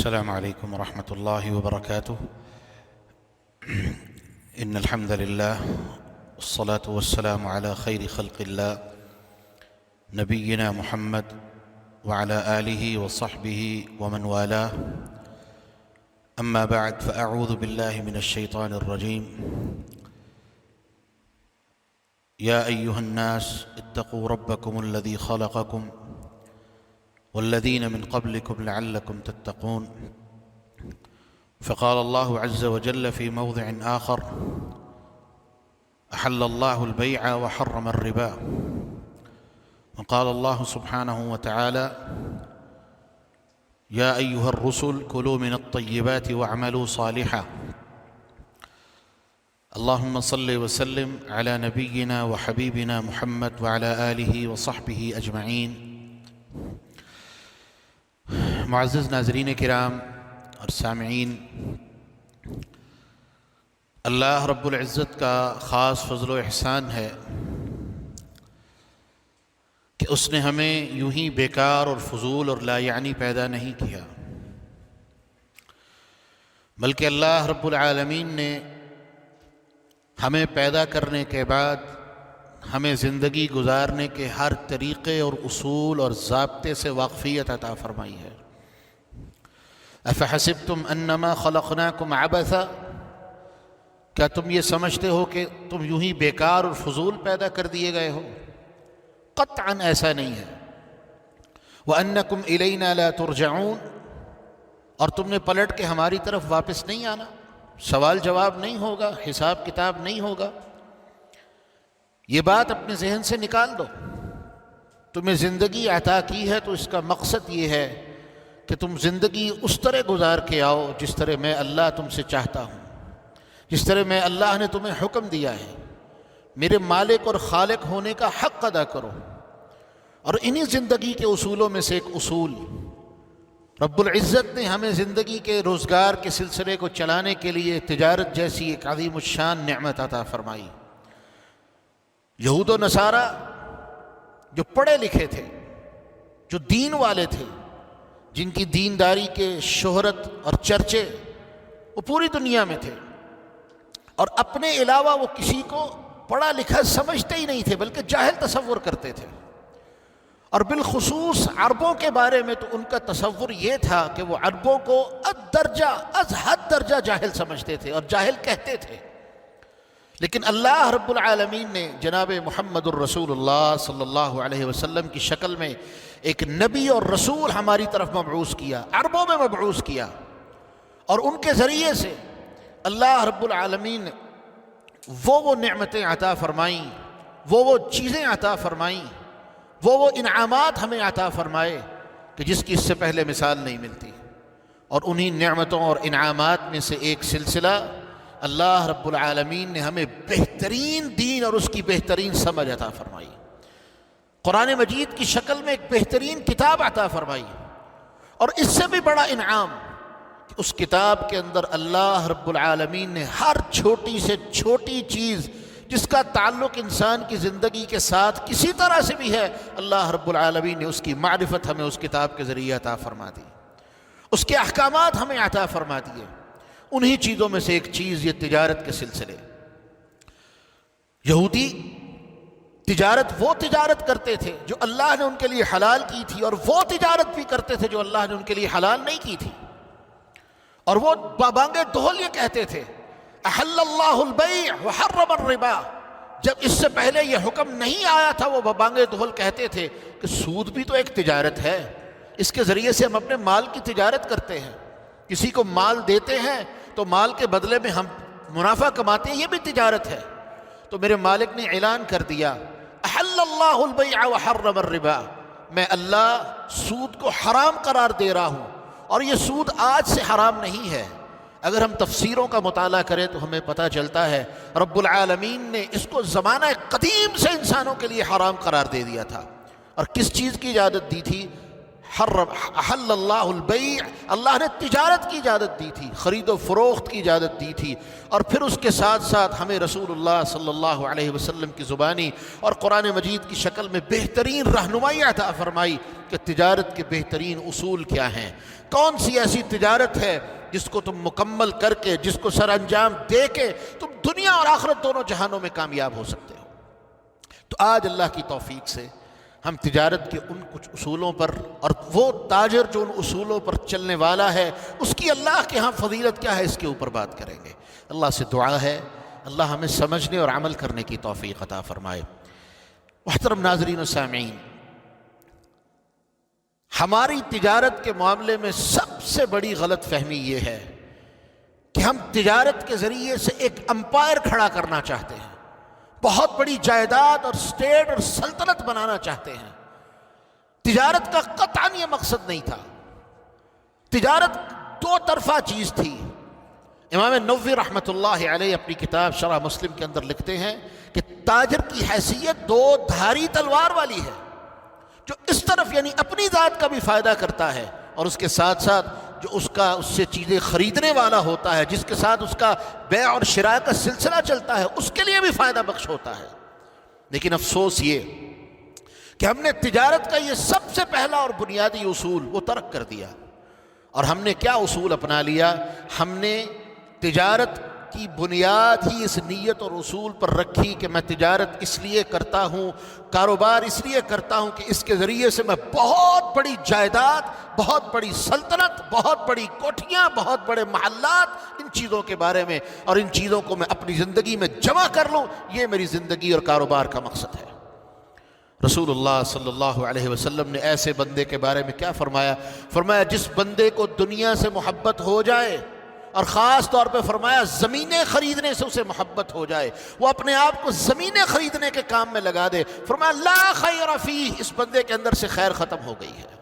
السلام عليكم ورحمة الله وبركاته. إن الحمد لله والصلاة والسلام على خير خلق الله نبينا محمد وعلى آله وصحبه ومن والاه. أما بعد، فأعوذ بالله من الشيطان الرجيم. يا أيها الناس اتقوا ربكم الذي خلقكم والذين من قبلكم لعلكم تتقون. فقال الله عز وجل في موضع آخر: أحل الله البيع وحرم الربا. وقال الله سبحانه وتعالى: يا أيها الرسل كلوا من الطيبات واعملوا صالحا. اللهم صل وسلم على نبينا وحبيبنا محمد وعلى آله وصحبه أجمعين. معزز ناظرین کرام اور سامعین، اللہ رب العزت کا خاص فضل و احسان ہے کہ اس نے ہمیں یوں ہی بیکار اور فضول اور لا یعنی پیدا نہیں کیا، بلکہ اللہ رب العالمین نے ہمیں پیدا کرنے کے بعد ہمیں زندگی گزارنے کے ہر طریقے اور اصول اور ضابطے سے واقفیت عطا فرمائی ہے۔ افحسبتم انما خلقناکم عبثا، کیا تم یہ سمجھتے ہو کہ تم یوں ہی بیکار اور فضول پیدا کر دیے گئے ہو؟ قطعاً ایسا نہیں ہے۔ وانکم الینا لا ترجعون، اور تم نے پلٹ کے ہماری طرف واپس نہیں آنا، سوال جواب نہیں ہوگا، حساب کتاب نہیں ہوگا۔ یہ بات اپنے ذہن سے نکال دو۔ تمہیں زندگی عطا کی ہے تو اس کا مقصد یہ ہے کہ تم زندگی اس طرح گزار کے آؤ جس طرح میں اللہ تم سے چاہتا ہوں، جس طرح میں اللہ نے تمہیں حکم دیا ہے۔ میرے مالک اور خالق ہونے کا حق ادا کرو۔ اور انہی زندگی کے اصولوں میں سے ایک اصول، رب العزت نے ہمیں زندگی کے روزگار کے سلسلے کو چلانے کے لیے تجارت جیسی ایک عظیم الشان نعمت عطا فرمائی۔ یہود و نصارہ جو پڑھے لکھے تھے، جو دین والے تھے، جن کی دینداری کے شہرت اور چرچے وہ پوری دنیا میں تھے، اور اپنے علاوہ وہ کسی کو پڑھا لکھا سمجھتے ہی نہیں تھے، بلکہ جاہل تصور کرتے تھے۔ اور بالخصوص عربوں کے بارے میں تو ان کا تصور یہ تھا کہ وہ عربوں کو از حد درجہ جاہل سمجھتے تھے اور جاہل کہتے تھے۔ لیکن اللہ رب العالمین نے جناب محمد الرسول اللہ صلی اللہ علیہ وسلم کی شکل میں ایک نبی اور رسول ہماری طرف مبعوث کیا، عربوں میں مبعوث کیا، اور ان کے ذریعے سے اللہ رب العالمین نے وہ نعمتیں عطا فرمائیں، وہ چیزیں عطا فرمائیں، وہ انعامات ہمیں عطا فرمائے کہ جس کی اس سے پہلے مثال نہیں ملتی۔ اور انہی نعمتوں اور انعامات میں سے ایک سلسلہ، اللہ رب العالمین نے ہمیں بہترین دین اور اس کی بہترین سمجھ عطا فرمائی، قرآن مجید کی شکل میں ایک بہترین کتاب عطا فرمائی۔ اور اس سے بھی بڑا انعام کہ اس کتاب کے اندر اللہ رب العالمین نے ہر چھوٹی سے چھوٹی چیز جس کا تعلق انسان کی زندگی کے ساتھ کسی طرح سے بھی ہے، اللہ رب العالمین نے اس کی معرفت ہمیں اس کتاب کے ذریعے عطا فرما دی، اس کے احکامات ہمیں عطا فرما دیے۔ انہی چیزوں میں سے ایک چیز یہ تجارت کے سلسلے۔ یہودی تجارت وہ تجارت کرتے تھے جو اللہ نے ان کے لیے حلال کی تھی، اور وہ تجارت بھی کرتے تھے جو اللہ نے ان کے لیے حلال نہیں کی تھی۔ اور وہ بابانگ دہل یہ کہتے تھے: احل اللہ البیع وحرم الربا۔ جب اس سے پہلے یہ حکم نہیں آیا تھا، وہ بابانگ دہل کہتے تھے کہ سود بھی تو ایک تجارت ہے، اس کے ذریعے سے ہم اپنے مال کی تجارت کرتے ہیں، کسی کو مال دیتے ہیں تو مال کے بدلے میں ہم منافع کماتے ہیں، یہ بھی تجارت ہے۔ تو میرے مالک نے اعلان کر دیا: احل اللہ البیع وحرم الربا، میں اللہ سود کو حرام قرار دے رہا ہوں، اور یہ سود آج سے حرام نہیں ہے۔ اگر ہم تفسیروں کا مطالعہ کریں تو ہمیں پتہ چلتا ہے رب العالمین نے اس کو زمانہ قدیم سے انسانوں کے لیے حرام قرار دے دیا تھا۔ اور کس چیز کی اجازت دی تھی؟ احل اللہ البیع، اللہ نے تجارت کی اجازت دی تھی، خرید و فروخت کی اجازت دی تھی، اور پھر اس کے ساتھ ساتھ ہمیں رسول اللہ صلی اللہ علیہ وسلم کی زبانی اور قرآن مجید کی شکل میں بہترین رہنمائی عطا فرمائی کہ تجارت کے بہترین اصول کیا ہیں، کون سی ایسی تجارت ہے جس کو تم مکمل کر کے، جس کو سر انجام دے کے تم دنیا اور آخرت دونوں جہانوں میں کامیاب ہو سکتے ہو۔ تو آج اللہ کی توفیق سے ہم تجارت کے ان کچھ اصولوں پر، اور وہ تاجر جو ان اصولوں پر چلنے والا ہے اس کی اللہ کے ہاں فضیلت کیا ہے، اس کے اوپر بات کریں گے۔ اللہ سے دعا ہے اللہ ہمیں سمجھنے اور عمل کرنے کی توفیق عطا فرمائے۔ محترم ناظرین و سامعین، ہماری تجارت کے معاملے میں سب سے بڑی غلط فہمی یہ ہے کہ ہم تجارت کے ذریعے سے ایک امپائر کھڑا کرنا چاہتے ہیں، بہت بڑی جائیداد اور اسٹیٹ اور سلطنت بنانا چاہتے ہیں۔ تجارت کا قطعاً یہ مقصد نہیں تھا، تجارت دو طرفہ چیز تھی۔ امام نووی رحمۃ اللہ علیہ اپنی کتاب شرح مسلم کے اندر لکھتے ہیں کہ تاجر کی حیثیت دو دھاری تلوار والی ہے، جو اس طرف یعنی اپنی ذات کا بھی فائدہ کرتا ہے، اور اس کے ساتھ ساتھ جو اس سے چیزیں خریدنے والا ہوتا ہے، جس کے ساتھ اس کا بیع اور شراء کا سلسلہ چلتا ہے، اس کے لیے بھی فائدہ بخش ہوتا ہے۔ لیکن افسوس یہ کہ ہم نے تجارت کا یہ سب سے پہلا اور بنیادی اصول وہ ترک کر دیا، اور ہم نے کیا اصول اپنا لیا؟ ہم نے تجارت کی بنیاد ہی اس نیت اور اصول پر رکھی کہ میں تجارت اس لیے کرتا ہوں، کاروبار اس لیے کرتا ہوں کہ اس کے ذریعے سے میں بہت بڑی جائیداد، بہت بڑی سلطنت، بہت بڑی کوٹھیاں، بہت بڑے محلات، ان چیزوں کے بارے میں اور ان چیزوں کو میں اپنی زندگی میں جمع کر لوں، یہ میری زندگی اور کاروبار کا مقصد ہے۔ رسول اللہ صلی اللہ علیہ وسلم نے ایسے بندے کے بارے میں کیا فرمایا؟ فرمایا جس بندے کو دنیا سے محبت ہو جائے، اور خاص طور پہ فرمایا زمینیں خریدنے سے اسے محبت ہو جائے، وہ اپنے آپ کو زمینیں خریدنے کے کام میں لگا دے، فرمایا لا خیر فیہ، اس بندے کے اندر سے خیر ختم ہو گئی ہے۔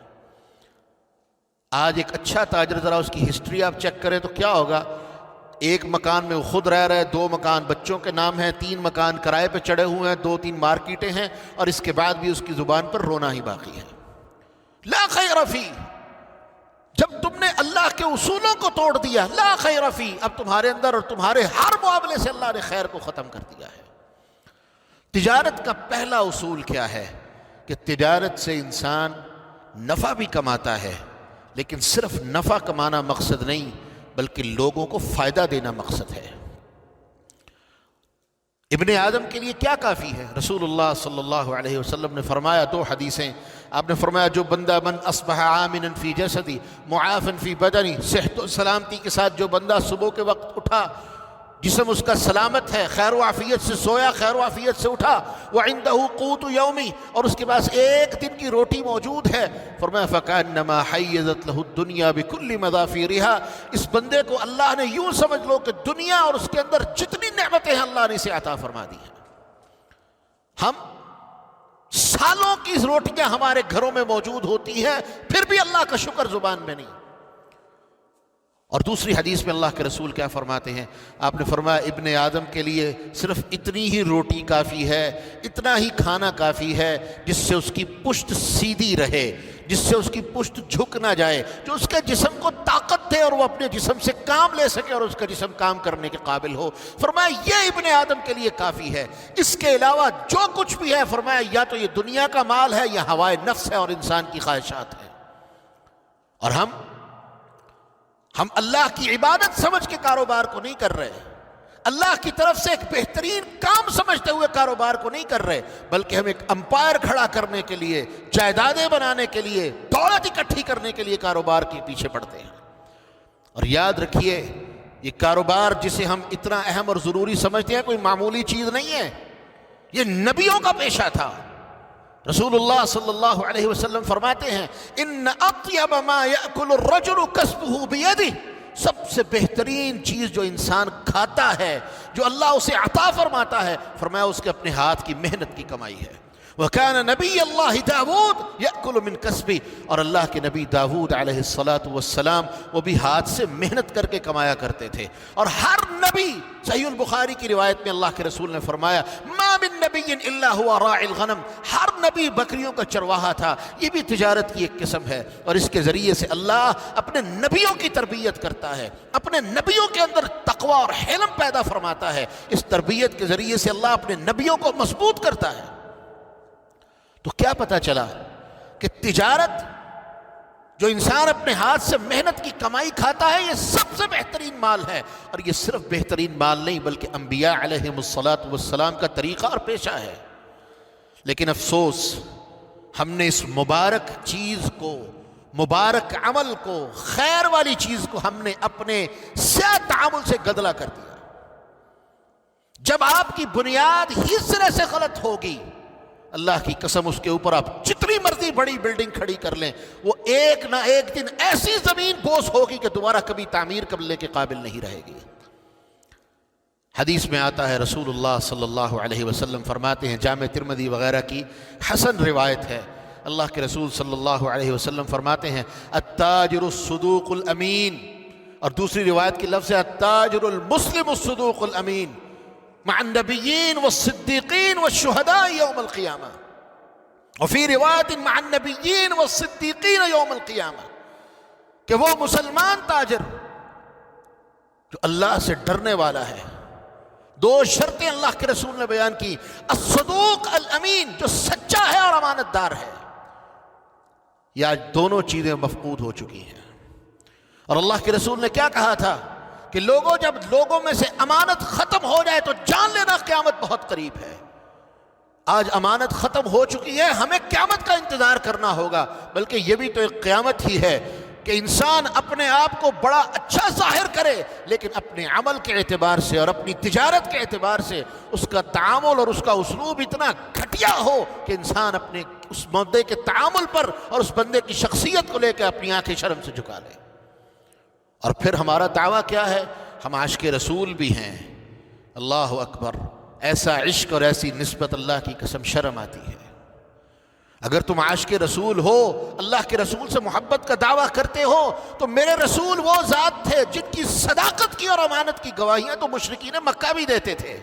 آج ایک اچھا تاجر، ذرا اس کی ہسٹری آپ چیک کریں تو کیا ہوگا؟ ایک مکان میں وہ خود رہ رہے، 2 مکان بچوں کے نام ہیں، 3 مکان کرائے پہ چڑھے ہوئے ہیں، 2-3 مارکیٹیں ہیں، اور اس کے بعد بھی اس کی زبان پر رونا ہی باقی ہے۔ لا خیر فیہ، جب تم نے اللہ کے اصولوں کو توڑ دیا، لا خیر فیہ، اب تمہارے اندر اور تمہارے ہر معاملے سے اللہ نے خیر کو ختم کر دیا ہے۔ تجارت کا پہلا اصول کیا ہے کہ تجارت سے انسان نفع بھی کماتا ہے، لیکن صرف نفع کمانا مقصد نہیں بلکہ لوگوں کو فائدہ دینا مقصد ہے۔ ابن آدم کے لیے کیا کافی ہے؟ رسول اللہ صلی اللہ علیہ وسلم نے فرمایا، 2 حدیثیں آپ نے فرمایا، جو بندہ من اصبح آمنا فی جسدی معافا فی بدنی، صحت و سلامتی کے ساتھ جو بندہ صبح کے وقت اٹھا، جسم اس کا سلامت ہے، خیر و عافیت سے سویا، خیر و عافیت سے اٹھا، وعنده قوت یومی، اور اس کے پاس ایک دن کی روٹی موجود ہے، فرمایا فکأنما حیزت له الدنیا بکل مظافرها، اس بندے کو اللہ نے یوں سمجھ لو کہ دنیا اور اس کے اندر جتنی نعمتیں ہیں اللہ نے اسے عطا فرما دی ہیں۔ ہم سالوں کی روٹیاں ہمارے گھروں میں موجود ہوتی ہیں، پھر بھی اللہ کا شکر زبان میں نہیں۔ اور دوسری حدیث میں اللہ کے رسول کیا فرماتے ہیں؟ آپ نے فرمایا ابن آدم کے لیے صرف اتنی ہی روٹی کافی ہے، اتنا ہی کھانا کافی ہے جس سے اس کی پشت سیدھی رہے، جس سے اس کی پشت جھک نہ جائے، جو اس کے جسم کو طاقت دے اور وہ اپنے جسم سے کام لے سکے اور اس کا جسم کام کرنے کے قابل ہو۔ فرمایا یہ ابن آدم کے لیے کافی ہے، اس کے علاوہ جو کچھ بھی ہے فرمایا یا تو یہ دنیا کا مال ہے یا ہوائے نفس ہے اور انسان کی خواہشات ہیں۔ اور ہم اللہ کی عبادت سمجھ کے کاروبار کو نہیں کر رہے، اللہ کی طرف سے ایک بہترین کام سمجھتے ہوئے کاروبار کو نہیں کر رہے، بلکہ ہم ایک امپائر کھڑا کرنے کے لیے، جائیدادیں بنانے کے لیے، دولت اکٹھی کرنے کے لیے کاروبار کے پیچھے پڑتے ہیں۔ اور یاد رکھیے یہ کاروبار جسے ہم اتنا اہم اور ضروری سمجھتے ہیں کوئی معمولی چیز نہیں ہے، یہ نبیوں کا پیشہ تھا۔ رسول اللہ صلی اللہ علیہ وسلم فرماتے ہیں ان اطیب ما یأکل الرجل کسبہ بیدہ، سب سے بہترین چیز جو انسان کھاتا ہے، جو اللہ اسے عطا فرماتا ہے، فرمایا اس کے اپنے ہاتھ کی محنت کی کمائی ہے۔ وَكَانَ نَبِيَّ اللَّهِ داود يَأْكُلُ مِنْ كَسْبِهِ، اور اللہ کے نبی داود علیہ السلام وہ بھی ہاتھ سے محنت کر کے کمایا کرتے تھے۔ اور ہر نبی، صحیح البخاری کی روایت میں اللہ کے رسول نے فرمایا ما من نبی الا هو راعی الغنم، ہر نبی بکریوں کا چرواہا تھا۔ یہ بھی تجارت کی ایک قسم ہے، اور اس کے ذریعے سے اللہ اپنے نبیوں کی تربیت کرتا ہے، اپنے نبیوں کے اندر تقوی اور حلم پیدا فرماتا ہے۔ اس تربیت کے ذریعے سے اللہ اپنے نبیوں کو مضبوط کرتا ہے۔ تو کیا پتہ چلا کہ تجارت جو انسان اپنے ہاتھ سے محنت کی کمائی کھاتا ہے، یہ سب سے بہترین مال ہے، اور یہ صرف بہترین مال نہیں بلکہ انبیاء علیہم الصلاۃ والسلام کا طریقہ اور پیشہ ہے۔ لیکن افسوس، ہم نے اس مبارک چیز کو، مبارک عمل کو، خیر والی چیز کو ہم نے اپنے سیاہ تعامل سے گدلا کر دیا۔ جب آپ کی بنیاد ہی سرے سے غلط ہوگی، اللہ کی قسم اس کے اوپر آپ جتنی مرضی بڑی بلڈنگ کھڑی کر لیں، وہ ایک نہ ایک دن ایسی زمین بوس ہوگی کہ دوبارہ کبھی تعمیر کرنے کے قابل نہیں رہے گی۔ حدیث میں آتا ہے، رسول اللہ صلی اللہ علیہ وسلم فرماتے ہیں، جامع ترمذی وغیرہ کی حسن روایت ہے، اللہ کے رسول صلی اللہ علیہ وسلم فرماتے ہیں، التاجر الصدوق الامین، اور دوسری روایت کی لفظ ہے التاجر المسلم الصدوق الامین مع النبیین والصدیقین والشہداء یوم القیامہ، وفی روایت مع النبیین والصدیقین یوم القیامہ، کہ وہ مسلمان تاجر جو اللہ سے ڈرنے والا ہے۔ دو شرطیں اللہ کے رسول نے بیان کی، الصدوق الامین، جو سچا ہے اور امانت دار ہے۔ یہ آج دونوں چیزیں مفقود ہو چکی ہیں، اور اللہ کے رسول نے کیا کہا تھا کہ جب لوگوں میں سے امانت ختم ہو جائے تو جان لینا قیامت بہت قریب ہے۔ آج امانت ختم ہو چکی ہے، ہمیں قیامت کا انتظار کرنا ہوگا، بلکہ یہ بھی تو ایک قیامت ہی ہے کہ انسان اپنے آپ کو بڑا اچھا ظاہر کرے، لیکن اپنے عمل کے اعتبار سے اور اپنی تجارت کے اعتبار سے اس کا تعامل اور اس کا اسلوب اتنا گھٹیا ہو کہ انسان اپنے اس بندے کے تعامل پر اور اس بندے کی شخصیت کو لے کے اپنی آنکھیں شرم سے جھکا لے۔ اور پھر ہمارا دعویٰ کیا ہے؟ ہم عاشق رسول بھی ہیں۔ اللہ اکبر، ایسا عشق اور ایسی نسبت، اللہ کی قسم شرم آتی ہے۔ اگر تم عاشق رسول ہو، اللہ کے رسول سے محبت کا دعویٰ کرتے ہو، تو میرے رسول وہ ذات تھے جن کی صداقت کی اور امانت کی گواہیاں تو مشرکین مکہ بھی دیتے تھے۔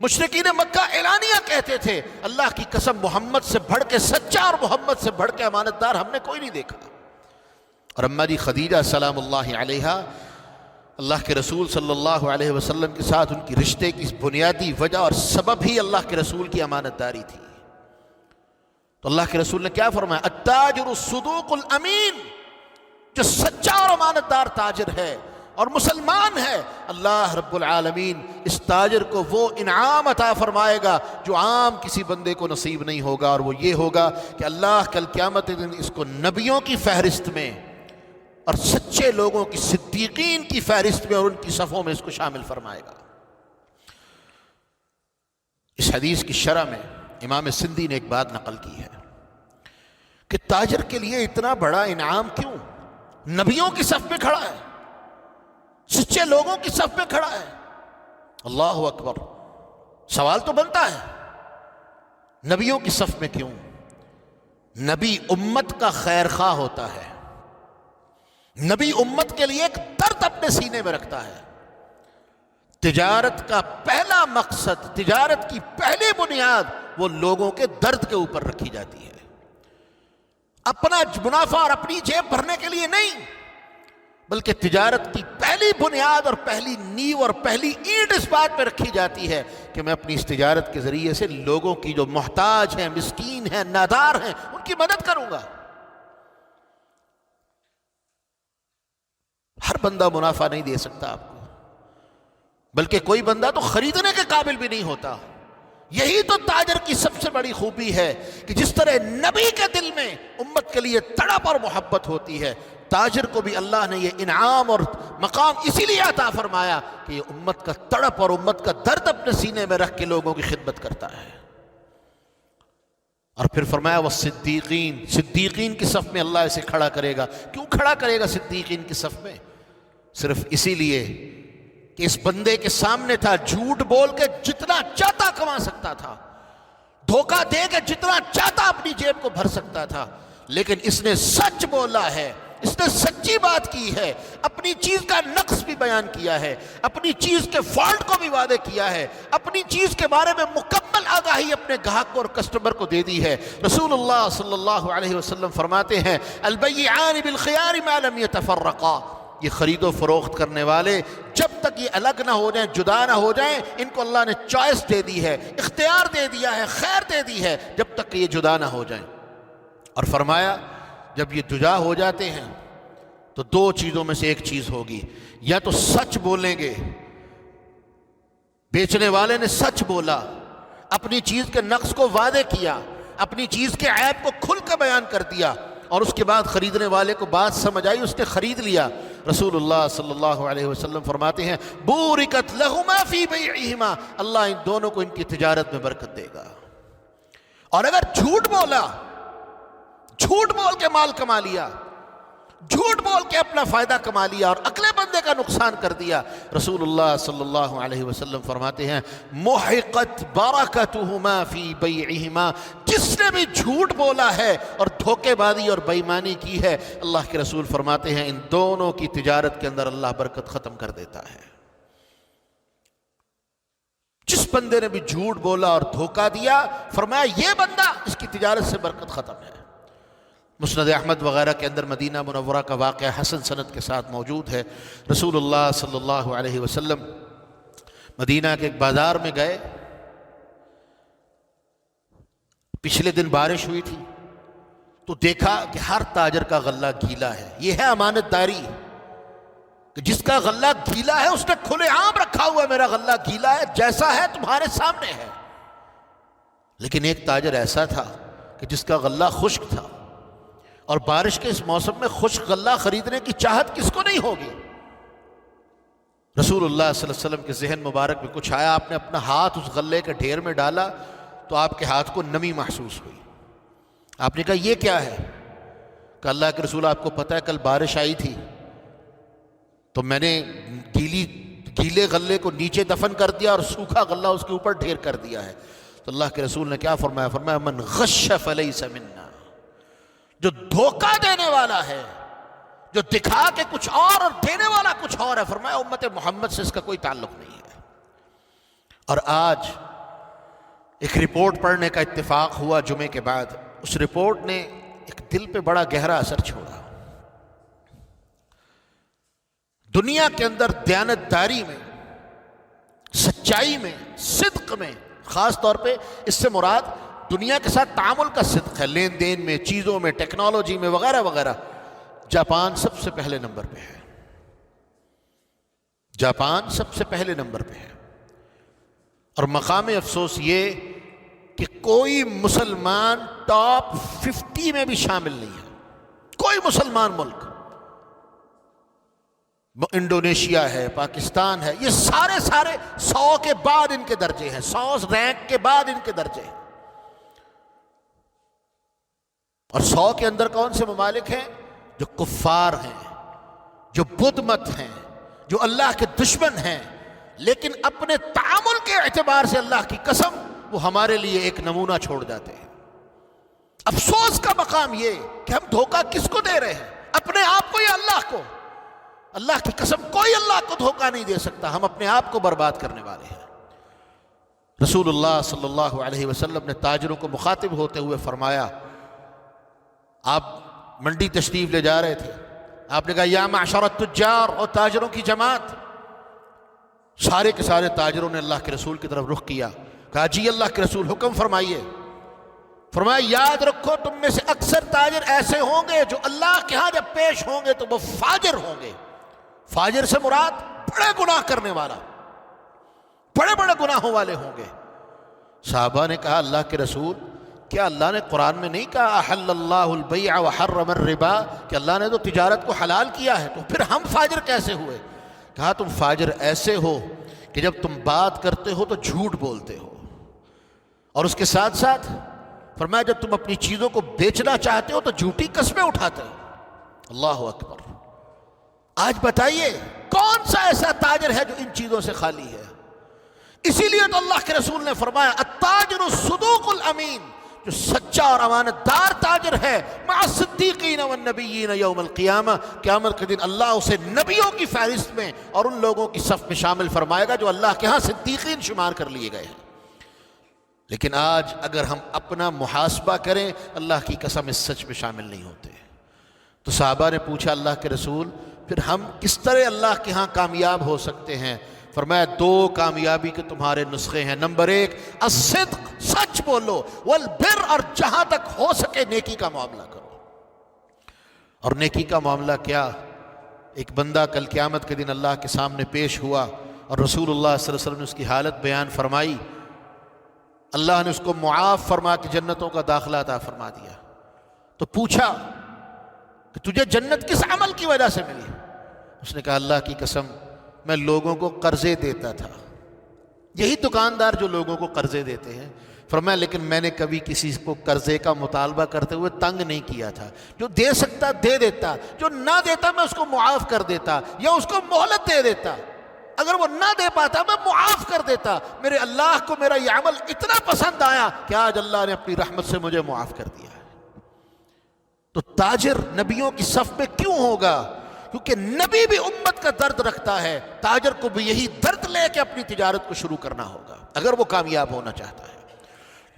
مشرکین مکہ اعلانیہ کہتے تھے، اللہ کی قسم محمد سے بڑھ کے سچا اور محمد سے بڑھ کے امانت دار ہم نے کوئی نہیں دیکھا۔ اور اماں جی خدیجہ سلام اللہ علیہا، اللہ کے رسول صلی اللہ علیہ وسلم کے ساتھ ان کی رشتے کی بنیادی وجہ اور سبب ہی اللہ کے رسول کی امانت داری تھی۔ تو اللہ کے رسول نے کیا فرمایا؟ التاجر الصدوق الامین، جو سچا اور امانت دار تاجر ہے اور مسلمان ہے، اللہ رب العالمین اس تاجر کو وہ انعام عطا فرمائے گا جو عام کسی بندے کو نصیب نہیں ہوگا، اور وہ یہ ہوگا کہ اللہ کل قیامت دن اس کو نبیوں کی فہرست میں اور سچے لوگوں کی، صدیقین کی فہرست میں اور ان کی صفوں میں اس کو شامل فرمائے گا۔ اس حدیث کی شرح میں امام سندھی نے ایک بات نقل کی ہے کہ تاجر کے لیے اتنا بڑا انعام کیوں؟ نبیوں کی صف میں کھڑا ہے، سچے لوگوں کی صف میں کھڑا ہے۔ اللہ اکبر، سوال تو بنتا ہے نبیوں کی صف میں کیوں؟ نبی امت کا خیر خواہ ہوتا ہے، نبی امت کے لیے ایک درد اپنے سینے میں رکھتا ہے۔ تجارت کا پہلا مقصد، تجارت کی پہلی بنیاد وہ لوگوں کے درد کے اوپر رکھی جاتی ہے، اپنا منافع اور اپنی جیب بھرنے کے لیے نہیں، بلکہ تجارت کی پہلی بنیاد اور پہلی نیو اور پہلی اینٹ اس بات پہ رکھی جاتی ہے کہ میں اپنی اس تجارت کے ذریعے سے لوگوں کی جو محتاج ہیں، مسکین ہیں، نادار ہیں، ان کی مدد کروں گا۔ ہر بندہ منافع نہیں دے سکتا آپ کو، بلکہ کوئی بندہ تو خریدنے کے قابل بھی نہیں ہوتا۔ یہی تو تاجر کی سب سے بڑی خوبی ہے کہ جس طرح نبی کے دل میں امت کے لیے تڑپ اور محبت ہوتی ہے، تاجر کو بھی اللہ نے یہ انعام اور مقام اسی لیے عطا فرمایا کہ یہ امت کا تڑپ اور امت کا درد اپنے سینے میں رکھ کے لوگوں کی خدمت کرتا ہے۔ اور پھر فرمایا والصدیقین، صدیقین کی صف میں اللہ اسے کھڑا کرے گا۔ کیوں کھڑا کرے گا صدیقین کی صف میں؟ صرف اسی لیے کہ اس بندے کے سامنے تھا، جھوٹ بول کے جتنا چاہتا کما سکتا تھا، دھوکہ دے کے جتنا چاہتا اپنی جیب کو بھر سکتا تھا، لیکن اس نے سچ بولا ہے، اس نے سچی بات کی ہے، اپنی چیز کا نقص بھی بیان کیا ہے، اپنی چیز کے فالٹ کو بھی واضح کیا ہے، اپنی چیز کے بارے میں مکمل آگاہی اپنے گاہک کو اور کسٹمر کو دے دی ہے۔ رسول اللہ صلی اللہ علیہ وسلم فرماتے ہیں البیعان بالخیار ما لم یتفرقا، یہ خرید و فروخت کرنے والے جب تک یہ الگ نہ ہو جائیں، جدا نہ ہو جائیں، ان کو اللہ نے چوائس دے دی ہے، اختیار دے دیا ہے، خیر دے دی ہے، جب تک کہ یہ جدا نہ ہو جائیں۔ اور فرمایا جب یہ جدا ہو جاتے ہیں تو دو چیزوں میں سے ایک چیز ہوگی، یا تو سچ بولیں گے، بیچنے والے نے سچ بولا، اپنی چیز کے نقص کو واضح کیا، اپنی چیز کے عیب کو کھل کے بیان کر دیا، اور اس کے بعد خریدنے والے کو بات سمجھ آئی، اس نے خرید لیا۔ رسول اللہ صلی اللہ علیہ وسلم فرماتے ہیں بورکت لہما فی بیعہما، اللہ ان دونوں کو ان کی تجارت میں برکت دے گا۔ اور اگر جھوٹ بولا، جھوٹ بول کے مال کما لیا، جھوٹ بول کے اپنا فائدہ کما لیا اور اگلے بندے کا نقصان کر دیا، رسول اللہ صلی اللہ علیہ وسلم فرماتے ہیں محقت برکتہما فی بیعہما، جس نے بھی جھوٹ بولا ہے اور دھوکے بازی اور بے ایمانی کی ہے، اللہ کے رسول فرماتے ہیں ان دونوں کی تجارت کے اندر اللہ برکت ختم کر دیتا ہے۔ جس بندے نے بھی جھوٹ بولا اور دھوکہ دیا، فرمایا یہ بندہ، اس کی تجارت سے برکت ختم ہے۔ مسند احمد وغیرہ کے اندر مدینہ منورہ کا واقعہ حسن سند کے ساتھ موجود ہے۔ رسول اللہ صلی اللہ علیہ وسلم مدینہ کے ایک بازار میں گئے، پچھلے دن بارش ہوئی تھی تو دیکھا کہ ہر تاجر کا غلہ گیلا ہے۔ یہ ہے امانت داری کہ جس کا غلہ گیلا ہے اس نے کھلے عام رکھا ہوا ہے، میرا غلہ گیلا ہے، جیسا ہے تمہارے سامنے ہے۔ لیکن ایک تاجر ایسا تھا کہ جس کا غلہ خشک تھا، اور بارش کے اس موسم میں خشک غلہ خریدنے کی چاہت کس کو نہیں ہوگی۔ رسول اللہ صلی اللہ علیہ وسلم کے ذہن مبارک میں کچھ آیا، آپ نے اپنا ہاتھ اس غلے کے ڈھیر میں ڈالا تو آپ کے ہاتھ کو نمی محسوس ہوئی۔ آپ نے کہا یہ کیا ہے؟ کہ اللہ کے رسول آپ کو پتہ ہے کل بارش آئی تھی تو میں نے گیلے غلے کو نیچے دفن کر دیا اور سوکھا غلہ اس کے اوپر ڈھیر کر دیا ہے۔ تو اللہ کے رسول نے کیا فرمایا؟ فرمایا من غش فلیس منا، جو دھوکہ دینے والا ہے، جو دکھا کے کچھ اور دینے والا کچھ اور ہے، فرمایا امت محمد سے اس کا کوئی تعلق نہیں ہے۔ اور آج ایک رپورٹ پڑھنے کا اتفاق ہوا جمعے کے بعد، اس رپورٹ نے ایک دل پہ بڑا گہرا اثر چھوڑا۔ دنیا کے اندر دیانتداری میں، سچائی میں، صدق میں، خاص طور پہ اس سے مراد دنیا کے ساتھ تعامل کا صدق ہے، لین دین میں، چیزوں میں، ٹیکنالوجی میں وغیرہ وغیرہ، جاپان سب سے پہلے نمبر پہ ہے۔ جاپان سب سے پہلے نمبر پہ ہے۔ اور مقام افسوس یہ کہ کوئی مسلمان ٹاپ 50 میں بھی شامل نہیں ہے، کوئی مسلمان ملک۔ انڈونیشیا ہے، پاکستان ہے، یہ سارے 100 کے بعد ان کے درجے ہیں، 100 رینک کے بعد ان کے درجے ہیں۔ اور 100 کے اندر کون سے ممالک ہیں؟ جو کفار ہیں، جو بدھ مت ہیں، جو اللہ کے دشمن ہیں، لیکن اپنے تعامل کے اعتبار سے اللہ کی قسم وہ ہمارے لیے ایک نمونہ چھوڑ جاتے ہیں۔ افسوس کا مقام یہ کہ ہم دھوکہ کس کو دے رہے ہیں؟ اپنے آپ کو یا اللہ کو؟ اللہ کی قسم کوئی اللہ کو دھوکہ نہیں دے سکتا، ہم اپنے آپ کو برباد کرنے والے ہیں۔ رسول اللہ صلی اللہ علیہ وسلم نے تاجروں کو مخاطب ہوتے ہوئے فرمایا، آپ منڈی تشریف لے جا رہے تھے، آپ نے کہا یا معشر التجار، اور تاجروں کی جماعت، سارے کے سارے تاجروں نے اللہ کے رسول کی طرف رخ کیا، کہا جی اللہ کے رسول حکم فرمائیے۔ فرمایا یاد رکھو تم میں سے اکثر تاجر ایسے ہوں گے جو اللہ کے ہاں جب پیش ہوں گے تو وہ فاجر ہوں گے۔ فاجر سے مراد بڑے گناہ کرنے والا، بڑے بڑے گناہوں والے ہوں گے۔ صحابہ نے کہا اللہ کے رسول کیا اللہ نے قرآن میں نہیں کہا احل اللہ البیع وحرم الربا، کہ اللہ نے تو تجارت کو حلال کیا ہے، تو پھر ہم فاجر کیسے ہوئے؟ کہا تم فاجر ایسے ہو کہ جب تم بات کرتے ہو تو جھوٹ بولتے ہو، اور اس کے ساتھ ساتھ فرمایا جب تم اپنی چیزوں کو بیچنا چاہتے ہو تو جھوٹی قسمیں اٹھاتے ہو۔ اللہ اکبر۔ آج بتائیے کون سا ایسا تاجر ہے جو ان چیزوں سے خالی ہے؟ اسی لیے تو اللہ کے رسول نے فرمایا التاجر الصدوق الامین، جو سچا اور امانت دار تاجر ہے، مع الصدیقین والنبیین یوم القیامہ، قیامت کے دن اللہ اسے نبیوں کی فہرست میں اور ان لوگوں کی صف میں شامل فرمائے گا جو اللہ کے ہاں صدیقین شمار کر لیے گئے ہیں۔ لیکن آج اگر ہم اپنا محاسبہ کریں، اللہ کی قسم اس سچ میں شامل نہیں ہوتے۔ تو صحابہ نے پوچھا اللہ کے رسول پھر ہم کس طرح اللہ کے ہاں کامیاب ہو سکتے ہیں؟ فرمایا 2 کامیابی کے تمہارے نسخے ہیں۔ نمبر 1 الصدق، سچ بولو، والبر، اور جہاں تک ہو سکے نیکی کا معاملہ کرو۔ اور نیکی کا معاملہ کیا؟ ایک بندہ کل قیامت کے دن اللہ کے سامنے پیش ہوا اور رسول اللہ صلی اللہ علیہ وسلم نے اس کی حالت بیان فرمائی۔ اللہ نے اس کو معاف فرما کے جنتوں کا داخلہ عطا فرما دیا۔ تو پوچھا کہ تجھے جنت کس عمل کی وجہ سے ملی؟ اس نے کہا اللہ کی قسم میں لوگوں کو قرضے دیتا تھا۔ یہی دکاندار جو لوگوں کو قرضے دیتے ہیں۔ فرمایا لیکن میں نے کبھی کسی کو قرضے کا مطالبہ کرتے ہوئے تنگ نہیں کیا تھا، جو دے سکتا دے دیتا، جو نہ دیتا میں اس کو معاف کر دیتا یا اس کو مہلت دے دیتا، اگر وہ نہ دے پاتا میں معاف کر دیتا۔ میرے اللہ کو میرا یہ عمل اتنا پسند آیا کہ آج اللہ نے اپنی رحمت سے مجھے معاف کر دیا ہے۔ تو تاجر نبیوں کی صف میں کیوں ہوگا؟ کیونکہ نبی بھی امت کا درد رکھتا ہے، تاجر کو بھی یہی درد لے کے اپنی تجارت کو شروع کرنا ہوگا اگر وہ کامیاب ہونا چاہتا ہے۔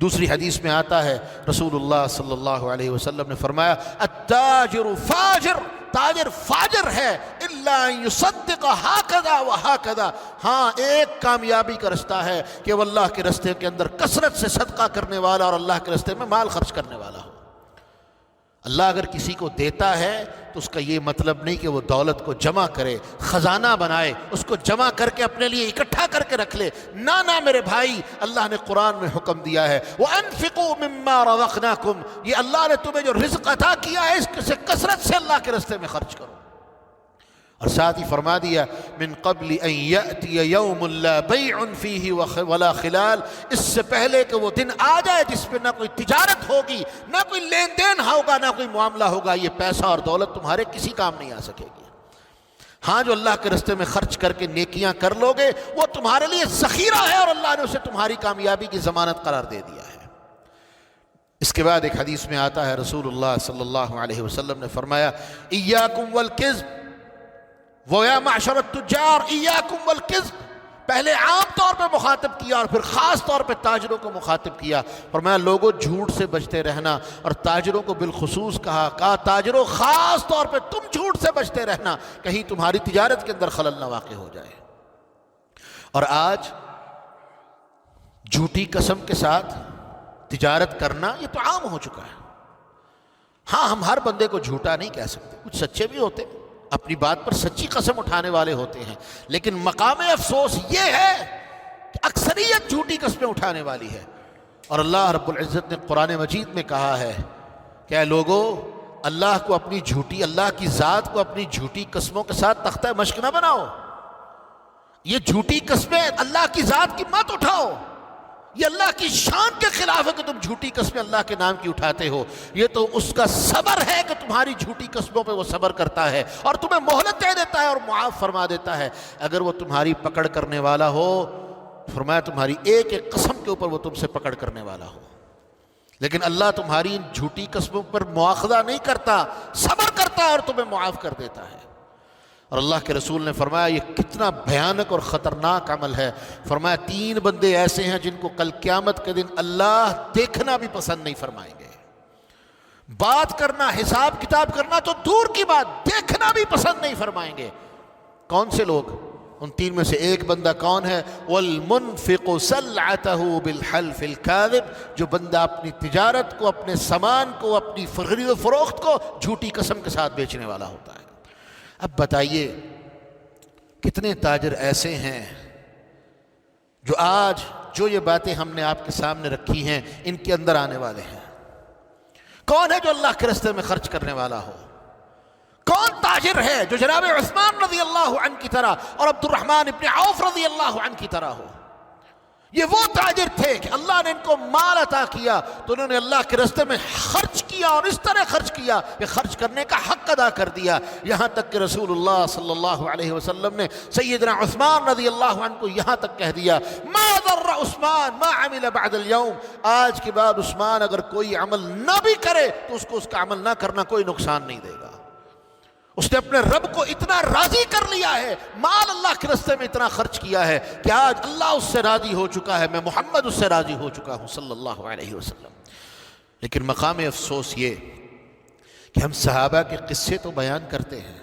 دوسری حدیث میں آتا ہے رسول اللہ صلی اللہ علیہ وسلم نے فرمایا التاجر فاجر، تاجر فاجر ہے الا ان یصدق ہکذا وہکذا، ہاں ایک کامیابی کا رستہ ہے کہ وہ اللہ کے رستے کے اندر کثرت سے صدقہ کرنے والا اور اللہ کے رستے میں مال خرچ کرنے والا ہو۔ اللہ اگر کسی کو دیتا ہے تو اس کا یہ مطلب نہیں کہ وہ دولت کو جمع کرے، خزانہ بنائے، اس کو جمع کر کے اپنے لیے اکٹھا کر کے رکھ لے۔ نہ میرے بھائی، اللہ نے قرآن میں حکم دیا ہے وَأَنفِقُوا مِمَّا رَزَقْنَاكُمْ، یہ اللہ نے تمہیں جو رزق عطا کیا ہے اس سے کثرت سے اللہ کے راستے میں خرچ کرو۔ اور ساتھ ہی فرما دیا من قبل ان یأتی یوم لا بیع فیہ ولا خلال، اس سے پہلے کہ وہ دن آ جائے جس پہ نہ کوئی تجارت ہوگی، نہ کوئی لین دین ہوگا، نہ کوئی معاملہ ہوگا، یہ پیسہ اور دولت تمہارے کسی کام نہیں آ سکے گی۔ ہاں جو اللہ کے راستے میں خرچ کر کے نیکیاں کر لو گے وہ تمہارے لیے ذخیرہ ہے اور اللہ نے اسے تمہاری کامیابی کی ضمانت قرار دے دیا ہے۔ اس کے بعد ایک حدیث میں آتا ہے رسول اللہ صلی اللہ علیہ وسلم نے فرمایا ایاکم والکذب وَيَا مَعْشَرَ التُّجَّارِ إِيَّاكُمْ وَالْكِذْبَ، پہلے عام طور پہ مخاطب کیا اور پھر خاص طور پہ تاجروں کو مخاطب کیا۔ فرمایا لوگوں جھوٹ سے بچتے رہنا، اور تاجروں کو بالخصوص کہا تاجروں خاص طور پہ تم جھوٹ سے بچتے رہنا، کہیں تمہاری تجارت کے اندر خلل نہ واقع ہو جائے۔ اور آج جھوٹی قسم کے ساتھ تجارت کرنا یہ تو عام ہو چکا ہے۔ ہاں ہم ہر بندے کو جھوٹا نہیں کہہ سکتے، کچھ سچے بھی ہوتے، اپنی بات پر سچی قسم اٹھانے والے ہوتے ہیں، لیکن مقام افسوس یہ ہے کہ اکثریت جھوٹی قسمیں اٹھانے والی ہے۔ اور اللہ رب العزت نے قرآن مجید میں کہا ہے کہ اے لوگو، اللہ کو اپنی جھوٹی، اللہ کی ذات کو اپنی جھوٹی قسموں کے ساتھ تختہ مشق نہ بناؤ۔ یہ جھوٹی قسمیں اللہ کی ذات کی مت اٹھاؤ، یہ اللہ کی شان کے خلاف ہے کہ تم جھوٹی قسمیں اللہ کے نام کی اٹھاتے ہو۔ یہ تو اس کا صبر ہے کہ تمہاری جھوٹی قسموں پہ وہ صبر کرتا ہے اور تمہیں مہلت دے دیتا ہے اور معاف فرما دیتا ہے۔ اگر وہ تمہاری پکڑ کرنے والا ہو، فرمایا تمہاری ایک ایک قسم کے اوپر وہ تم سے پکڑ کرنے والا ہو، لیکن اللہ تمہاری ان جھوٹی قسموں پر مواخذہ نہیں کرتا، صبر کرتا ہے اور تمہیں معاف کر دیتا ہے۔ اور اللہ کے رسول نے فرمایا یہ کتنا بھیانک اور خطرناک عمل ہے۔ فرمایا 3 بندے ایسے ہیں جن کو کل قیامت کے دن اللہ دیکھنا بھی پسند نہیں فرمائیں گے۔ بات کرنا، حساب کتاب کرنا تو دور کی بات، دیکھنا بھی پسند نہیں فرمائیں گے۔ کون سے لوگ؟ ان 3 میں سے ایک بندہ کون ہے؟ والمنفق سلعته بالحلف الكاذب، جو بندہ اپنی تجارت کو، اپنے سامان کو، اپنی خرید و فروخت کو جھوٹی قسم کے ساتھ بیچنے والا ہوتا ہے۔ اب بتائیے کتنے تاجر ایسے ہیں جو آج جو یہ باتیں ہم نے آپ کے سامنے رکھی ہیں ان کے اندر آنے والے ہیں؟ کون ہے جو اللہ کے راستے میں خرچ کرنے والا ہو؟ کون تاجر ہے جو جناب عثمان رضی اللہ عنہ کی طرح اور عبد الرحمن ابن عوف رضی اللہ عنہ کی طرح ہو؟ یہ وہ تاجر تھے کہ اللہ نے ان کو مال عطا کیا تو انہوں نے اللہ کے راستے میں خرچ کیا، اور اس طرح خرچ کیا کہ خرچ کرنے کا حق ادا کر دیا، یہاں تک کہ رسول اللہ صلی اللہ علیہ وسلم نے سیدنا عثمان رضی اللہ عنہ کو یہاں تک کہہ دیا ما ضر عثمان ما عمل بعد اليوم، آج کے بعد عثمان اگر کوئی عمل نہ بھی کرے تو اس کو اس کا عمل نہ کرنا کوئی نقصان نہیں دے گا۔ اس نے اپنے رب کو اتنا راضی کر لیا ہے، مال اللہ کے راستے میں اتنا خرچ کیا ہے کہ آج اللہ اس سے راضی ہو چکا ہے، میں محمد اس سے راضی ہو چکا ہوں صلی اللہ علیہ وسلم۔ لیکن مقام افسوس یہ کہ ہم صحابہ کے قصے تو بیان کرتے ہیں،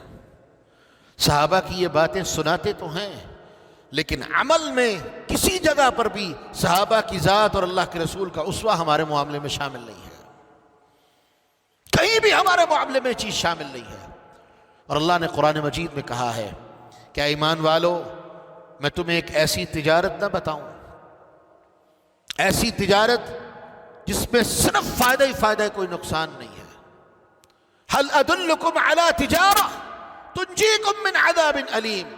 صحابہ کی یہ باتیں سناتے تو ہیں، لیکن عمل میں کسی جگہ پر بھی صحابہ کی ذات اور اللہ کے رسول کا اسوہ ہمارے معاملے میں شامل نہیں ہے، کہیں بھی ہمارے معاملے میں چیز شامل نہیں ہے۔ اور اللہ نے قرآن مجید میں کہا ہے کہ ایمان والو، میں تمہیں ایک ایسی تجارت نہ بتاؤں، ایسی تجارت جس میں صرف فائدہ ہی فائدہ ہے، کوئی نقصان نہیں ہے۔ هل ادلکم علی تجارہ تنجیکم من عذاب علیم،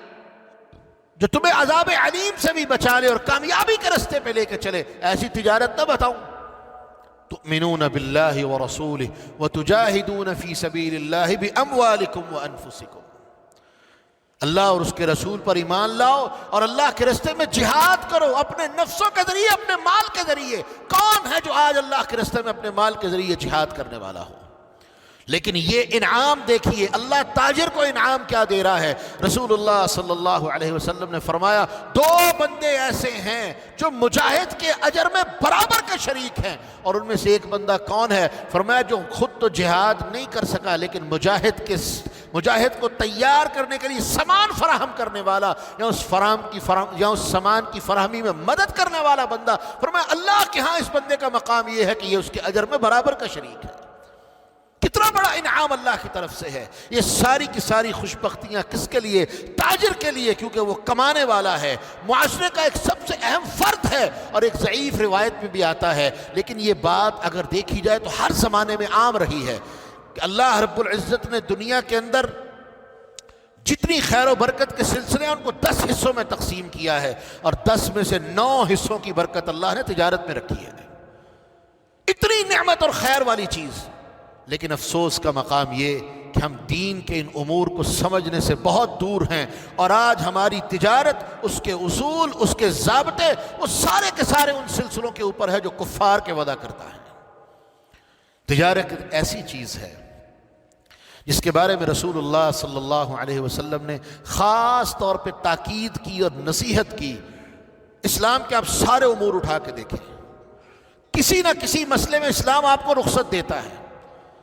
جو تمہیں عذاب علیم سے بھی بچا لے اور کامیابی کے راستے پہ لے کے چلے، ایسی تجارت نہ بتاؤں؟ تؤمنون باللہ ورسولہ وتجاہدون فی سبیل اللہ باموالکم وانفسکم، اللہ اور اس کے رسول پر ایمان لاؤ اور اللہ کے راستے میں جہاد کرو، اپنے نفسوں کے ذریعے، اپنے مال کے ذریعے۔ کون ہے جو آج اللہ کے راستے میں اپنے مال کے ذریعے جہاد کرنے والا ہو؟ لیکن یہ انعام دیکھیے، اللہ تاجر کو انعام کیا دے رہا ہے۔ رسول اللہ صلی اللہ علیہ وسلم نے فرمایا، دو بندے ایسے ہیں جو مجاہد کے اجر میں برابر کے شریک ہیں، اور ان میں سے ایک بندہ کون ہے؟ فرمایا جو خود تو جہاد نہیں کر سکا لیکن مجاہد کو تیار کرنے کے لیے سامان فراہم کرنے والا، یا اس سامان کی فراہمی میں مدد کرنے والا بندہ۔ فرمایا اللہ کے ہاں اس بندے کا مقام یہ ہے کہ یہ اس کے اجر میں برابر کا شریک ہے۔ کتنا بڑا انعام اللہ کی طرف سے ہے۔ یہ ساری کی ساری خوش بختیاں کس کے لیے؟ تاجر کے لیے، کیونکہ وہ کمانے والا ہے، معاشرے کا ایک سب سے اہم فرد ہے۔ اور ایک ضعیف روایت میں بھی آتا ہے، لیکن یہ بات اگر دیکھی جائے تو ہر زمانے میں عام رہی ہے کہ اللہ رب العزت نے دنیا کے اندر جتنی خیر و برکت کے سلسلے ہیں ان کو 10 حصوں میں تقسیم کیا ہے، اور 10 میں سے 9 حصوں کی برکت اللہ نے تجارت میں رکھی ہے۔ اتنی نعمت اور خیر والی چیز، لیکن افسوس کا مقام یہ کہ ہم دین کے ان امور کو سمجھنے سے بہت دور ہیں، اور آج ہماری تجارت، اس کے اصول، اس کے ضابطے، وہ سارے کے سارے ان سلسلوں کے اوپر ہے جو کفار کے وعدہ کرتا ہے۔ تجارت ایک ایسی چیز ہے جس کے بارے میں رسول اللہ صلی اللہ علیہ وسلم نے خاص طور پہ تاکید کی اور نصیحت کی۔ اسلام کے آپ سارے امور اٹھا کے دیکھیں، کسی نہ کسی مسئلے میں اسلام آپ کو رخصت دیتا ہے،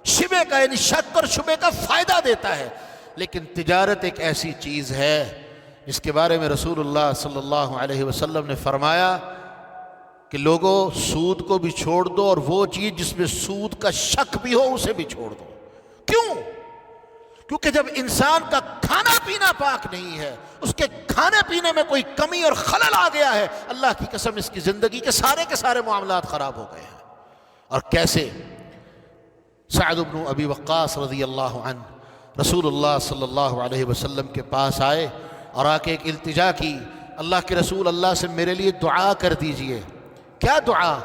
شبے کا یعنی شک اور شبے کا فائدہ دیتا ہے، لیکن تجارت ایک ایسی چیز ہے جس کے بارے میں رسول اللہ صلی اللہ علیہ وسلم نے فرمایا کہ لوگوں سود کو بھی چھوڑ دو، اور وہ چیز جس میں سود کا شک بھی ہو اسے بھی چھوڑ دو۔ کیوں؟ کیونکہ جب انسان کا کھانا پینا پاک نہیں ہے، اس کے کھانے پینے میں کوئی کمی اور خلل آ گیا ہے، اللہ کی قسم اس کی زندگی کے سارے معاملات خراب ہو گئے ہیں۔ اور کیسے؟ سعد بن ابی وقاص رضی اللہ عنہ رسول اللہ صلی اللہ علیہ وسلم کے پاس آئے اور آ کے ایک التجا کی، اللہ کے رسول، اللہ سے میرے لیے دعا کر دیجئے۔ کیا دعا؟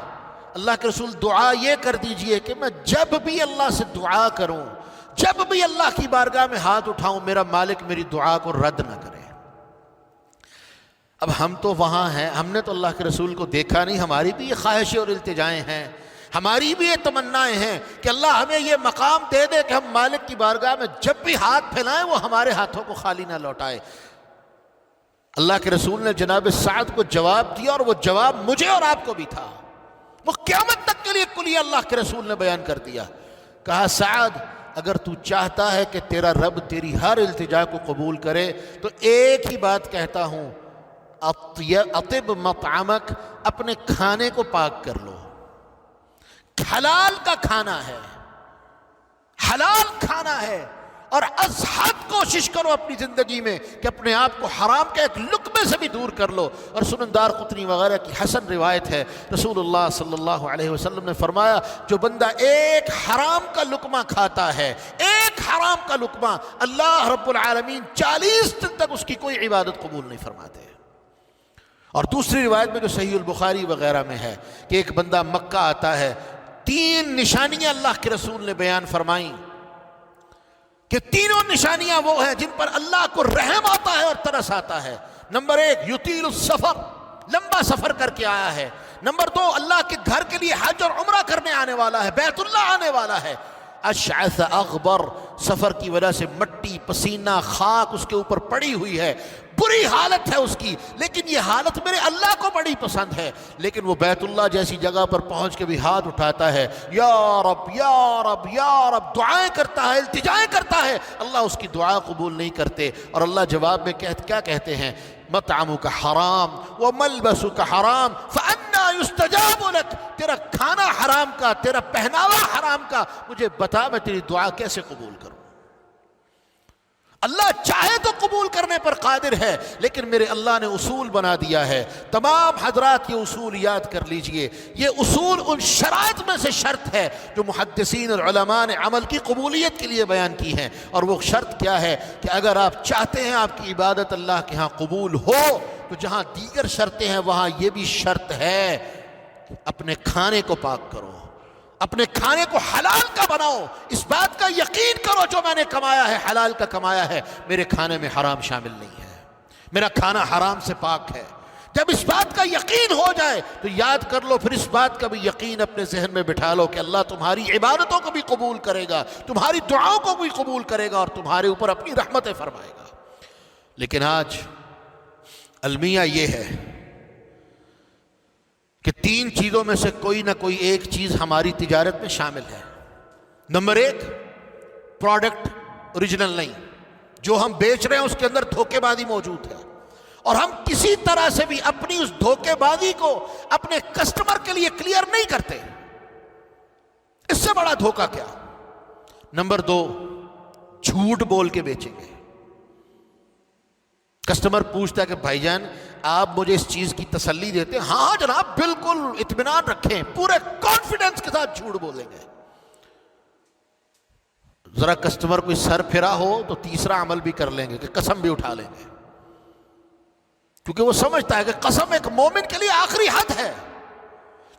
اللہ کے رسول، دعا یہ کر دیجئے کہ میں جب بھی اللہ سے دعا کروں، جب بھی اللہ کی بارگاہ میں ہاتھ اٹھاؤں، میرا مالک میری دعا کو رد نہ کرے۔ اب ہم تو وہاں ہیں، ہم نے تو اللہ کے رسول کو دیکھا نہیں، ہماری بھی یہ خواہشیں اور التجائیں ہیں، ہماری بھی یہ تمنائیں ہیں کہ اللہ ہمیں یہ مقام دے دے کہ ہم مالک کی بارگاہ میں جب بھی ہاتھ پھیلائیں وہ ہمارے ہاتھوں کو خالی نہ لوٹائے۔ اللہ کے رسول نے جناب سعد کو جواب دیا، اور وہ جواب مجھے اور آپ کو بھی تھا، وہ قیامت تک کے لیے کلیہ اللہ کے رسول نے بیان کر دیا۔ کہا سعد، اگر تو چاہتا ہے کہ تیرا رب تیری ہر التجا کو قبول کرے تو ایک ہی بات کہتا ہوں، اطب مطعمک، اپنے کھانے کو پاک کر لو۔ حلال کا کھانا ہے، حلال کھانا ہے، اور از حد کوشش کرو اپنی زندگی میں کہ اپنے آپ کو حرام کے ایک لقمے سے بھی دور کر لو۔ اور سنن دارقطنی وغیرہ کی حسن روایت ہے، رسول اللہ صلی اللہ علیہ وسلم نے فرمایا، جو بندہ ایک حرام کا لقمہ کھاتا ہے، ایک حرام کا لقمہ، اللہ رب العالمین 40 دن تک اس کی کوئی عبادت قبول نہیں فرماتے۔ اور دوسری روایت میں جو صحیح البخاری وغیرہ میں ہے کہ ایک بندہ مکہ آتا ہے، 3 نشانیاں اللہ کے رسول نے بیان فرمائیں کہ تینوں نشانیاں وہ ہیں جن پر اللہ کو رحم آتا ہے اور ترس آتا ہے۔ نمبر 1، یطیل السفر، لمبا سفر کر کے آیا ہے۔ نمبر 2، اللہ کے گھر کے لیے حج اور عمرہ کرنے آنے والا ہے، بیت اللہ آنے والا ہے۔ اشعث اغبر، سفر کی وجہ سے مٹی پسینہ خاک اس کے اوپر پڑی ہوئی ہے، بری حالت ہے اس کی، لیکن یہ حالت میرے اللہ کو بڑی پسند ہے۔ لیکن وہ بیت اللہ جیسی جگہ پر پہنچ کے بھی ہاتھ اٹھاتا ہے، یا رب یا رب یا رب، دعائیں کرتا ہے، التجائیں کرتا ہے، اللہ اس کی دعا قبول نہیں کرتے۔ اور اللہ جواب میں کیا کہتے ہیں؟ مطعمک حرام وملبسک حرام فانا یستجاب لک، تیرا کھانا حرام کا، تیرا پہناوا حرام کا، مجھے بتا میں تیری دعا کیسے قبول کروں؟ اللہ چاہے تو قبول کرنے پر قادر ہے، لیکن میرے اللہ نے اصول بنا دیا ہے۔ تمام حضرات یہ اصول یاد کر لیجئے، یہ اصول ان شرائط میں سے شرط ہے جو محدثین اور علماء نے عمل کی قبولیت کے لیے بیان کی ہیں۔ اور وہ شرط کیا ہے کہ اگر آپ چاہتے ہیں آپ کی عبادت اللہ کے ہاں قبول ہو، تو جہاں دیگر شرطیں ہیں وہاں یہ بھی شرط ہے، اپنے کھانے کو پاک کرو، اپنے کھانے کو حلال کا بناؤ، اس بات کا یقین کرو جو میں نے کمایا ہے حلال کا کمایا ہے، میرے کھانے میں حرام شامل نہیں ہے، میرا کھانا حرام سے پاک ہے۔ جب اس بات کا یقین ہو جائے تو یاد کر لو، پھر اس بات کا بھی یقین اپنے ذہن میں بٹھا لو کہ اللہ تمہاری عبادتوں کو بھی قبول کرے گا، تمہاری دعاؤں کو بھی قبول کرے گا اور تمہارے اوپر اپنی رحمتیں فرمائے گا۔ لیکن آج المیہ یہ ہے کہ تین چیزوں میں سے کوئی نہ کوئی ایک چیز ہماری تجارت میں شامل ہے۔ نمبر ایک، پروڈکٹ اوریجنل نہیں، جو ہم بیچ رہے ہیں اس کے اندر دھوکے بازی موجود ہے، اور ہم کسی طرح سے بھی اپنی اس دھوکے بازی کو اپنے کسٹمر کے لیے کلیئر نہیں کرتے۔ اس سے بڑا دھوکہ کیا؟ نمبر دو، جھوٹ بول کے بیچیں گے۔ کسٹمر پوچھتا ہے کہ بھائی جان آپ مجھے اس چیز کی تسلی دیتے ہیں؟ ہاں جناب بالکل، اطمینان رکھیں، پورے کانفیڈنس کے ساتھ جھوٹ بولیں گے۔ ذرا کسٹمر کوئی سر پھرا ہو تو تیسرا عمل بھی کر لیں گے کہ قسم بھی اٹھا لیں گے، کیونکہ وہ سمجھتا ہے کہ قسم ایک مومن کے لیے آخری حد ہے۔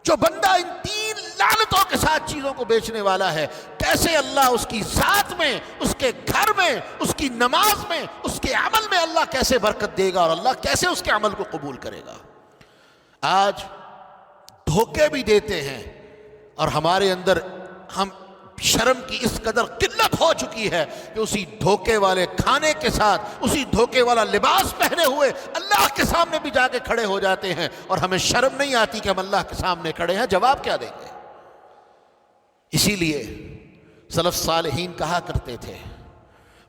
جو بندہ ان تین لعنتوں کے ساتھ چیزوں کو بیچنے والا ہے، کیسے اللہ اس کی ذات میں، اس کے گھر میں، اس کی نماز میں، اس کے عمل میں اللہ کیسے برکت دے گا اور اللہ کیسے اس کے عمل کو قبول کرے گا۔ آج دھوکے بھی دیتے ہیں اور ہمارے اندر ہم شرم کی اس قدر قلت ہو چکی ہے کہ اسی دھوکے والے کھانے کے ساتھ، اسی دھوکے والا لباس پہنے ہوئے اللہ کے سامنے بھی جا کے کھڑے ہو جاتے ہیں، اور ہمیں شرم نہیں آتی کہ ہم اللہ کے سامنے کھڑے ہیں، جواب کیا دیں گے؟ اسی لیے سلف صالحین کہا کرتے تھے،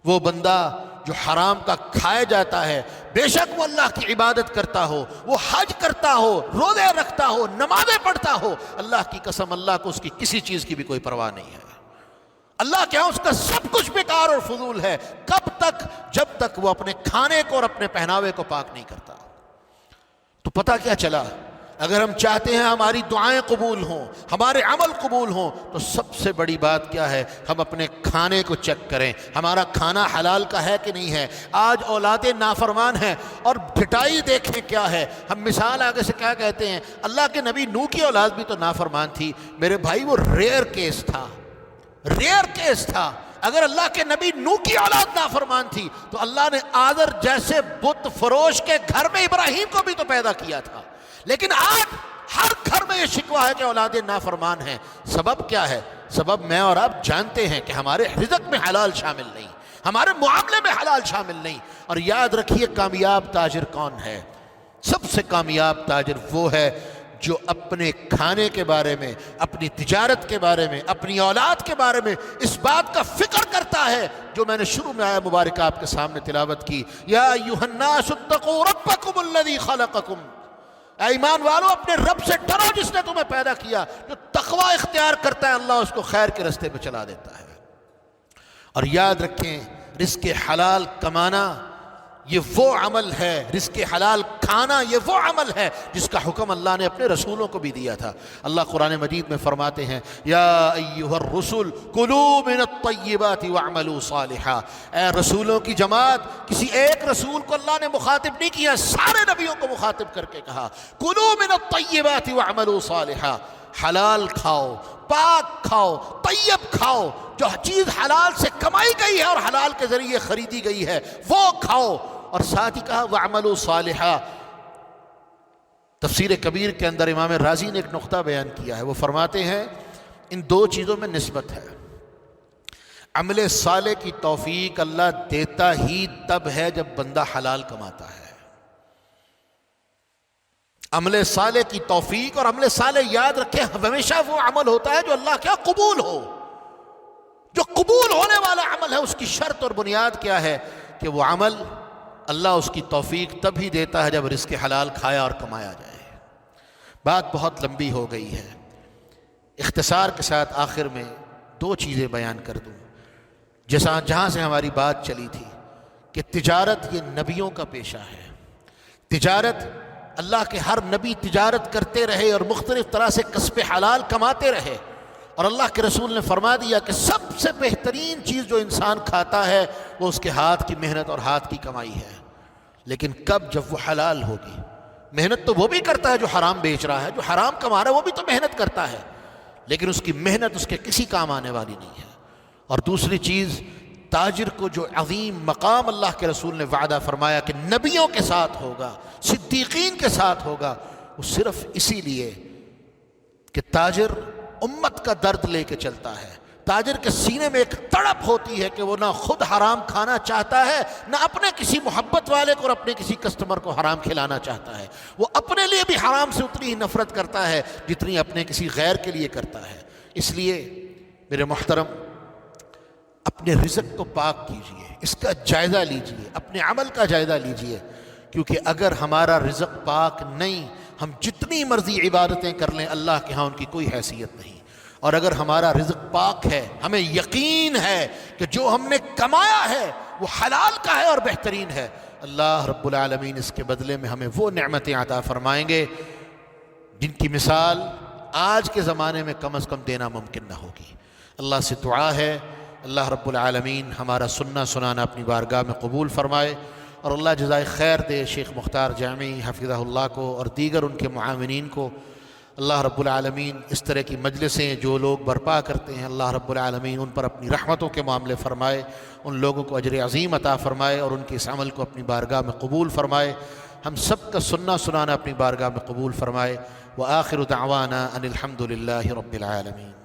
وہ بندہ جو حرام کا کھائے جاتا ہے، بے شک وہ اللہ کی عبادت کرتا ہو، وہ حج کرتا ہو، روزے رکھتا ہو، نمازیں پڑھتا ہو، اللہ کی قسم اللہ کو اس کی کسی چیز کی بھی کوئی پرواہ نہیں ہے۔ اللہ کے ہاں اس کا سب کچھ بیکار اور فضول ہے۔ کب تک؟ جب تک وہ اپنے کھانے کو اور اپنے پہناوے کو پاک نہیں کرتا۔ تو پتہ کیا چلا؟ اگر ہم چاہتے ہیں ہماری دعائیں قبول ہوں، ہمارے عمل قبول ہوں، تو سب سے بڑی بات کیا ہے؟ ہم اپنے کھانے کو چیک کریں، ہمارا کھانا حلال کا ہے کہ نہیں ہے۔ آج اولادیں نافرمان ہیں اور ڈٹائی دیکھیں کیا ہے۔ ہم مثال آگے سے کیا کہتے ہیں؟ اللہ کے نبی نوح کی اولاد بھی تو نافرمان تھی۔ میرے بھائی وہ ریئر کیس تھا، ریئر کیس تھا۔ اگر اللہ کے نبی نوح کی اولاد نافرمان تھی تو اللہ نے آذر جیسے بت فروش کے گھر میں ابراہیم کو بھی تو پیدا کیا تھا۔ لیکن آج ہر گھر میں یہ شکوہ ہے کہ اولادیں نافرمان ہیں۔ سبب کیا ہے؟ سبب میں اور آپ جانتے ہیں کہ ہمارے رزق میں حلال شامل نہیں، ہمارے معاملے میں حلال شامل نہیں۔ اور یاد رکھیے کامیاب تاجر کون ہے؟ سب سے کامیاب تاجر وہ ہے جو اپنے کھانے کے بارے میں، اپنی تجارت کے بارے میں، اپنی اولاد کے بارے میں اس بات کا فکر کرتا ہے جو میں نے شروع میں آیا مبارکہ آپ کے سامنے تلاوت کی، یا ایھا الناس اتقوا ربکم الذی خلقکم، اے ایمان والو اپنے رب سے ڈرو جس نے تمہیں پیدا کیا۔ جو تقوی اختیار کرتا ہے اللہ اس کو خیر کے رستے پہ چلا دیتا ہے۔ اور یاد رکھیں رزق حلال کمانا یہ وہ عمل ہے، رزق حلال کھانا یہ وہ عمل ہے جس کا حکم اللہ نے اپنے رسولوں کو بھی دیا تھا۔ اللہ قرآن مجید میں فرماتے ہیں، یا ایھا الرسل کلوا من الطیبات واعملوا صالحا، اے رسولوں کی جماعت، کسی ایک رسول کو اللہ نے مخاطب نہیں کیا، سارے نبیوں کو مخاطب کر کے کہا کلوا من الطیبات واعملوا صالحا، حلال کھاؤ، پاک کھاؤ، طیب کھاؤ، جو چیز حلال سے کمائی گئی ہے اور حلال کے ذریعے خریدی گئی ہے وہ کھاؤ۔ اور ساتھ ہی کہا وَعْمَلُوا صَالِحًا۔ تفسیر کبیر کے اندر امام رازی نے ایک نقطہ بیان کیا ہے، وہ فرماتے ہیں ان دو چیزوں میں نسبت ہے۔ عمل صالح کی توفیق اللہ دیتا ہی تب ہے جب بندہ حلال کماتا ہے۔ عمل صالح کی توفیق، اور عمل صالح یاد رکھیں ہمیشہ وہ عمل ہوتا ہے جو اللہ کے ہاں قبول ہو۔ جو قبول ہونے والا عمل ہے اس کی شرط اور بنیاد کیا ہے کہ وہ عمل اللہ اس کی توفیق تب ہی دیتا ہے جب رزق حلال کھایا اور کمایا جائے۔ بات بہت لمبی ہو گئی ہے، اختصار کے ساتھ آخر میں دو چیزیں بیان کر دوں جہاں سے ہماری بات چلی تھی کہ تجارت یہ نبیوں کا پیشہ ہے۔ تجارت، اللہ کے ہر نبی تجارت کرتے رہے اور مختلف طرح سے کسب حلال کماتے رہے، اور اللہ کے رسول نے فرما دیا کہ سب سے بہترین چیز جو انسان کھاتا ہے وہ اس کے ہاتھ کی محنت اور ہاتھ کی کمائی ہے۔ لیکن کب؟ جب وہ حلال ہوگی۔ محنت تو وہ بھی کرتا ہے جو حرام بیچ رہا ہے، جو حرام کما رہا ہے وہ بھی تو محنت کرتا ہے، لیکن اس کی محنت اس کے کسی کام آنے والی نہیں ہے۔ اور دوسری چیز، تاجر کو جو عظیم مقام اللہ کے رسول نے وعدہ فرمایا کہ نبیوں کے ساتھ ہوگا، صدیقین کے ساتھ ہوگا، وہ صرف اسی لیے کہ تاجر امت کا درد لے کے چلتا ہے۔ تاجر کے سینے میں ایک تڑپ ہوتی ہے کہ وہ نہ خود حرام کھانا چاہتا ہے، نہ اپنے کسی محبت والے کو اور اپنے کسی کسٹمر کو حرام کھلانا چاہتا ہے۔ وہ اپنے لیے بھی حرام سے اتنی ہی نفرت کرتا ہے جتنی اپنے کسی غیر کے لیے کرتا ہے۔ اس لیے میرے محترم، اپنے رزق کو پاک کیجئے، اس کا جائزہ لیجئے، اپنے عمل کا جائزہ لیجئے، کیونکہ اگر ہمارا رزق پاک نہیں، ہم جتنی مرضی عبادتیں کر لیں اللہ کے ہاں ان کی کوئی حیثیت نہیں۔ اور اگر ہمارا رزق پاک ہے، ہمیں یقین ہے کہ جو ہم نے کمایا ہے وہ حلال کا ہے اور بہترین ہے، اللہ رب العالمین اس کے بدلے میں ہمیں وہ نعمتیں عطا فرمائیں گے جن کی مثال آج کے زمانے میں کم از کم دینا ممکن نہ ہوگی۔ اللہ سے دعا ہے اللہ رب العالمین ہمارا سننا سنانا اپنی بارگاہ میں قبول فرمائے، اور اللہ جزائے خیر دے شیخ مختار جامعی حفظہ اللہ کو اور دیگر ان کے معاونین کو۔ اللہ رب العالمین اس طرح کی مجلسیں جو لوگ برپا کرتے ہیں، اللہ رب العالمین ان پر اپنی رحمتوں کے معاملے فرمائے، ان لوگوں کو اجر عظیم عطا فرمائے اور ان کے اس عمل کو اپنی بارگاہ میں قبول فرمائے۔ ہم سب کا سننا سنانا اپنی بارگاہ میں قبول فرمائے۔ وآخر دعوانا ان الحمد للہ رب العالمین۔